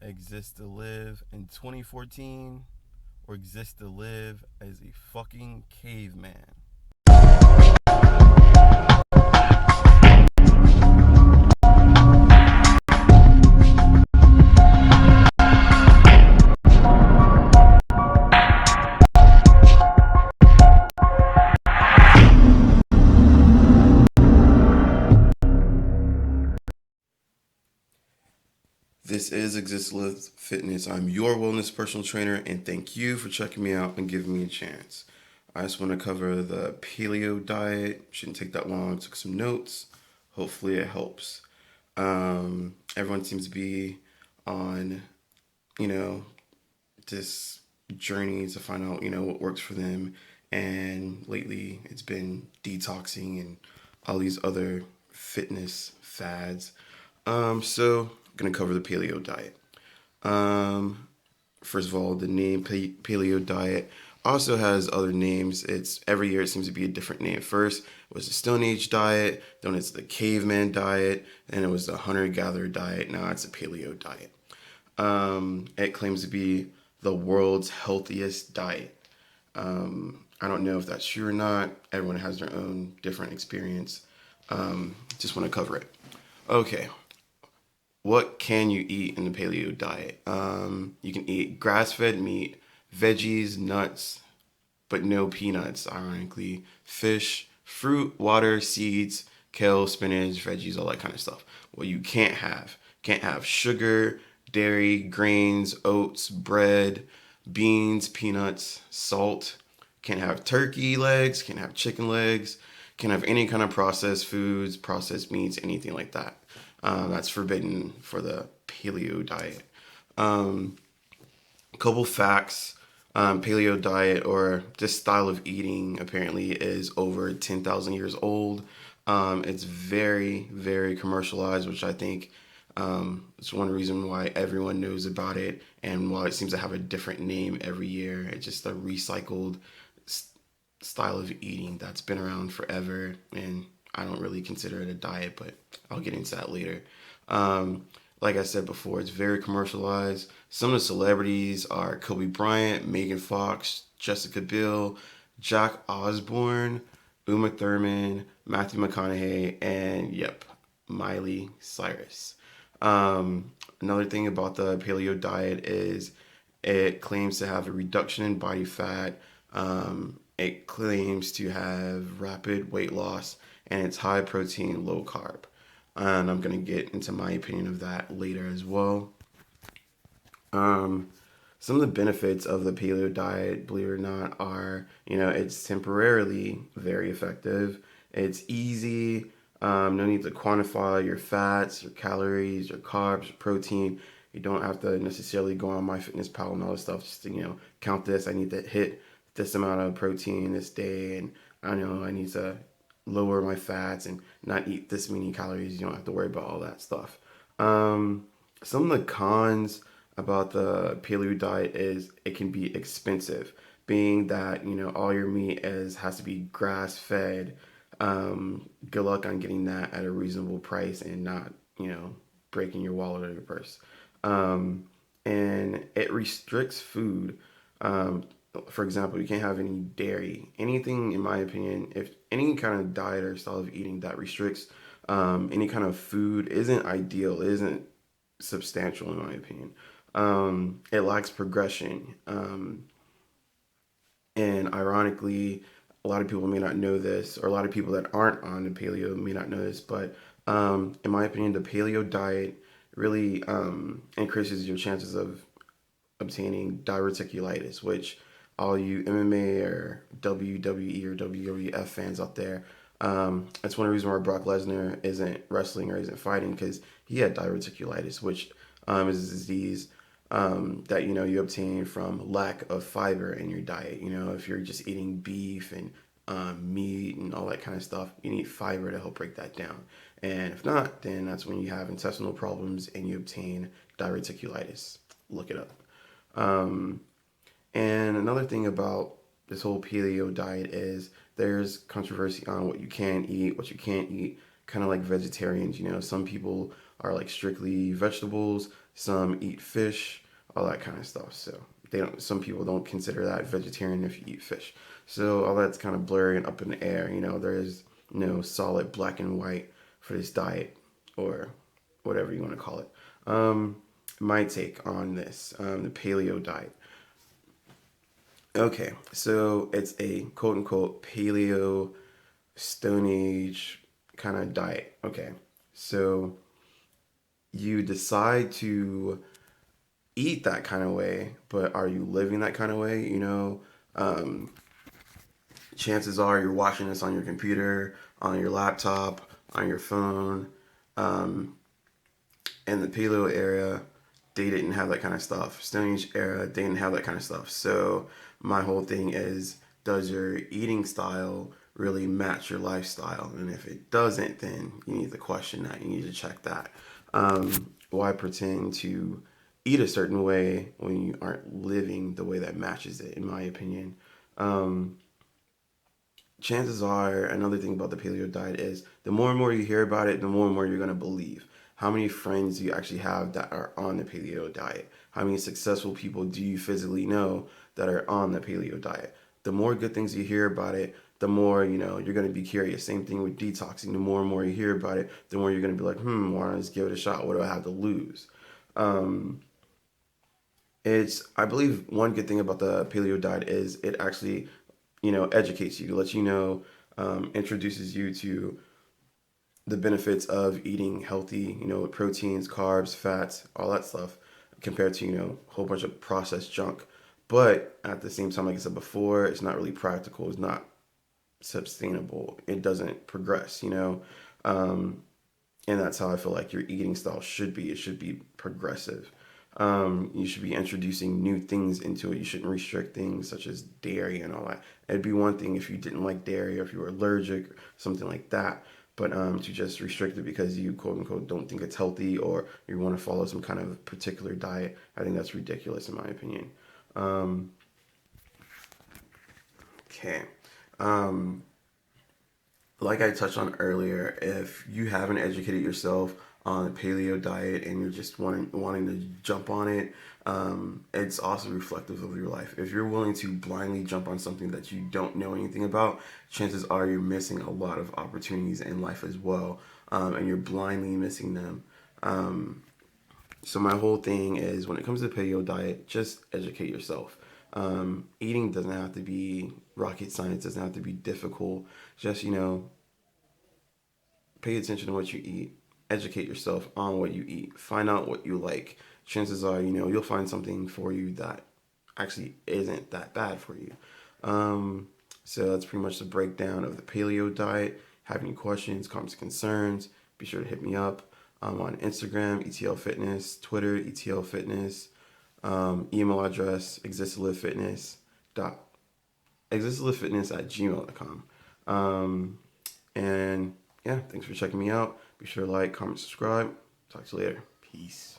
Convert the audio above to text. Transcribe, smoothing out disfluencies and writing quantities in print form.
exist to live in 2014 or exist to live as a fucking caveman? This is Exist Live Fitness. I'm your wellness personal trainer, and thank you for checking me out and giving me a chance. I just want to cover the paleo diet. Shouldn't take that long. Took some notes. Hopefully, it helps. Everyone seems to be on, you know, this journey to find out, what works for them. And lately, it's been detoxing and all these other fitness fads. So I'm gonna cover the paleo diet. Um, First of all, the name paleo diet also has other names. It's every year it seems to be a different name. First it was the Stone Age diet, then it's the caveman diet, then it was the hunter gatherer diet. Now it's the paleo diet. It claims to be the world's healthiest diet. I don't know if that's true or not. Everyone has their own different experience. Just want to cover it. Okay, what can you eat in the paleo diet? You can eat grass-fed meat, veggies, nuts, but no peanuts, ironically, fish, fruit, water, seeds, kale, spinach, veggies, all that kind of stuff. What you can't have sugar, dairy, grains, oats, bread, beans, peanuts, salt. Can't have turkey legs, can't have chicken legs, can't have any kind of processed foods, processed meats, anything like that. That's forbidden for the paleo diet. A couple facts. Paleo diet or this style of eating apparently is over 10,000 years old. It's very, very commercialized, which I think is one reason why everyone knows about it and why it seems to have a different name every year. It's just a recycled style of eating that's been around forever, and I don't really consider it a diet, but I'll get into that later. Um, like I said before, it's very commercialized. Some of the celebrities are Kobe Bryant, Megan Fox, Jessica Biel, Jack Osborne, Uma Thurman, Matthew McConaughey, and yep, Miley Cyrus. Another thing about the paleo diet is it claims to have a reduction in body fat. It claims to have rapid weight loss, and it's high protein, low carb. And I'm going to get into my opinion of that later as well. Um, some of the benefits of the paleo diet, believe it or not, are it's temporarily very effective. It's easy. No need to quantify your fats, your calories, your carbs, your protein. You don't have to necessarily go on MyFitnessPal and all this stuff just to count this. I need to hit this amount of protein this day, and I know I need to lower my fats and not eat this many calories. You don't have to worry about all that stuff. Um, some of the cons about the paleo diet is it can be expensive, being that all your meat is has to be grass fed. Good luck on getting that at a reasonable price and not breaking your wallet or your purse. Um, and it restricts food. Um, for example, you can't have any dairy. Anything, in my opinion, if any kind of diet or style of eating that restricts any kind of food isn't ideal, isn't substantial, in my opinion. It lacks progression. And ironically, a lot of people may not know this, or a lot of people that aren't on the paleo may not know this, but in my opinion, the paleo diet really increases your chances of obtaining diverticulitis, which all you MMA or WWE or WWF fans out there, that's one reason why Brock Lesnar isn't wrestling or isn't fighting because he had diverticulitis, which is a disease that you obtain from lack of fiber in your diet. If you're just eating beef and meat and all that kind of stuff, you need fiber to help break that down. And if not, then that's when you have intestinal problems and you obtain diverticulitis. Look it up. Um, and another thing about this whole paleo diet is there's controversy on what you can eat, what you can't eat, kind of like vegetarians. Some people are like strictly vegetables, Some eat fish, all that kind of stuff. So they don't. Some people don't consider that vegetarian if you eat fish. So all that's kind of blurry and up in the air. There is no solid black and white for this diet, or whatever you want to call it. Um, my take on this, the paleo diet. Okay, so it's a quote unquote paleo Stone Age kind of diet. Okay, so you decide to eat that kind of way, but are you living that kind of way? Um, Chances are you're watching this on your computer, on your laptop, on your phone. Um, in the Paleo era, they didn't have that kind of stuff. Stone Age era, they didn't have that kind of stuff. So my whole thing is, does your eating style really match your lifestyle? And if it doesn't, then you need to question that. You need to check that. Why pretend to eat a certain way when you aren't living the way that matches it? In my opinion, um, chances are, another thing about the paleo diet is, the more and more you hear about it, the more and more you're going to believe. How many friends do you actually have that are on the paleo diet? How many successful people do you physically know that are on the paleo diet? The more good things you hear about it, the more you're going to be curious. Same thing with detoxing. The more and more you hear about it, the more you're going to be like, why don't I just give it a shot? What do I have to lose? Um, it's I believe one good thing about the paleo diet is it actually educates you, lets you know, introduces you to the benefits of eating healthy, proteins, carbs, fats, all that stuff, compared to, a whole bunch of processed junk. But at the same time, like I said before, it's not really practical. It's not sustainable. It doesn't progress, Um, and that's how I feel like your eating style should be. It should be progressive. You should be introducing new things into it. You shouldn't restrict things such as dairy and all that. It'd be one thing if you didn't like dairy or if you were allergic, something like that. But to just restrict it because you quote unquote don't think it's healthy, or you want to follow some kind of particular diet, I think that's ridiculous in my opinion. Um, okay. Um, like I touched on earlier, if you haven't educated yourself on the paleo diet and you're just wanting to jump on it, it's also reflective of your life. If you're willing to blindly jump on something that you don't know anything about, chances are you're missing a lot of opportunities in life as well, and you're blindly missing them. Um, so my whole thing is, when it comes to the paleo diet, just educate yourself. Eating doesn't have to be rocket science. Doesn't have to be difficult. Just pay attention to what you eat. Educate yourself on what you eat. Find out what you like. Chances are, you'll find something for you that actually isn't that bad for you. Um, so that's pretty much the breakdown of the paleo diet. Have any questions, comments, concerns? Be sure to hit me up. I'm on Instagram, ETL Fitness, Twitter, ETL Fitness, email address, dot existalivefitness at gmail.com. And yeah, thanks for checking me out. Be sure to like, comment, subscribe. Talk to you later. Peace.